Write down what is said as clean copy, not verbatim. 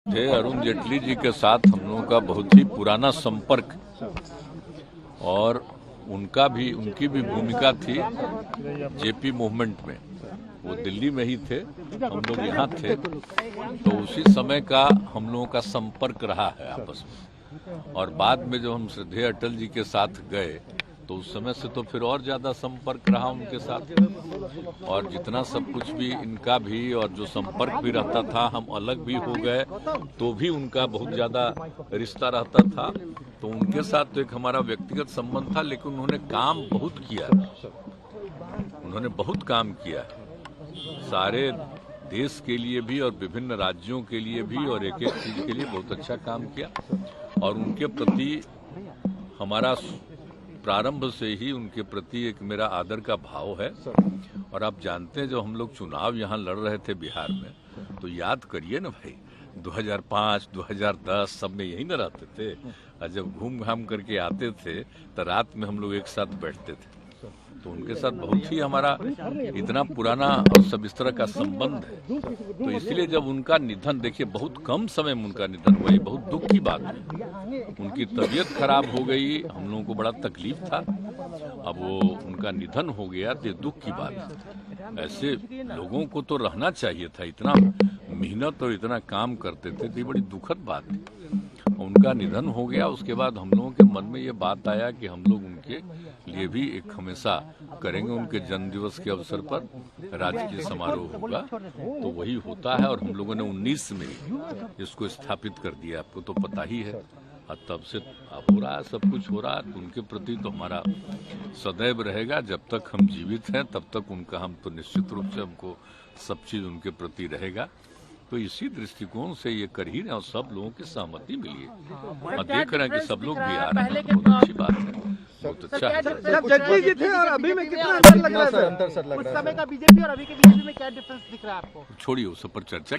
थे अरुण जेटली जी के साथ हम लोगों का बहुत ही पुराना संपर्क और उनकी भी भूमिका थी जेपी मूवमेंट में। वो दिल्ली में ही थे, हम लोग यहाँ थे, तो उसी समय का हम लोगों का संपर्क रहा है आपस में। और बाद में जब हम श्रद्धेय अटल जी के साथ गए तो उस समय से तो फिर और ज्यादा संपर्क रहा उनके साथ। और जितना सब कुछ भी इनका भी और जो संपर्क भी रहता था, हम अलग भी हो गए तो भी उनका बहुत ज्यादा रिश्ता रहता था। तो उनके साथ तो एक हमारा व्यक्तिगत संबंध था, लेकिन उन्होंने काम बहुत किया, उन्होंने बहुत काम किया सारे देश के लिए भी और विभिन्न राज्यों के लिए भी, और एक एक चीज के लिए बहुत अच्छा काम किया। और उनके प्रति हमारा प्रारंभ से ही उनके प्रति एक मेरा आदर का भाव है। और आप जानते हैं, जब हम लोग चुनाव यहाँ लड़ रहे थे बिहार में, तो याद करिए ना भाई, 2005, 2010 सब में यही न रहते थे। और जब घूम घाम करके आते थे तो रात में हम लोग एक साथ बैठते थे। तो उनके साथ बहुत ही हमारा इतना पुराना और सब इस तरह का संबंध है। तो इसलिए जब उनका निधन, देखिए बहुत कम समय में उनका निधन हुआ, ये बहुत दुख की बात है। उनकी तबीयत खराब हो गई, हम लोगों को बड़ा तकलीफ था। अब वो उनका निधन हो गया तो ये दुख की बात है। ऐसे लोगों को तो रहना चाहिए था, इतना मेहनत और इतना काम करते थे, तो ये बड़ी दुखद बात है। उनका निधन हो गया, उसके बाद हम लोगों के मन में ये बात आया कि हम लोग उनके लिए भी एक हमेशा करेंगे। उनके जन्म दिवस के अवसर पर राजकीय समारोह होगा, तो वही होता है। और हम लोगों ने 19 में इसको स्थापित कर दिया, आपको तो पता ही है। और तब से अब हो रहा है, सब कुछ हो रहा है। तो उनके प्रति तो हमारा सदैव रहेगा, जब तक हम जीवित हैं तब तक उनका हम तो निश्चित रूप से हमको सब चीज उनके प्रति रहेगा। तो इसी दृष्टिकोण से ये कर ही रहे, और सब लोगों की सहमति मिली है और देख रहे हैं कि सब लोग भी आ रहे हैं। बहुत अच्छी बात है, बहुत अच्छा है। जेटली जी थे और अभी में कितना अंतर लग रहा है? उस समय का बीजेपी और अभी के बीजेपी में क्या डिफरेंस दिख रहा है आपको? छोड़िए उस पर चर्चा।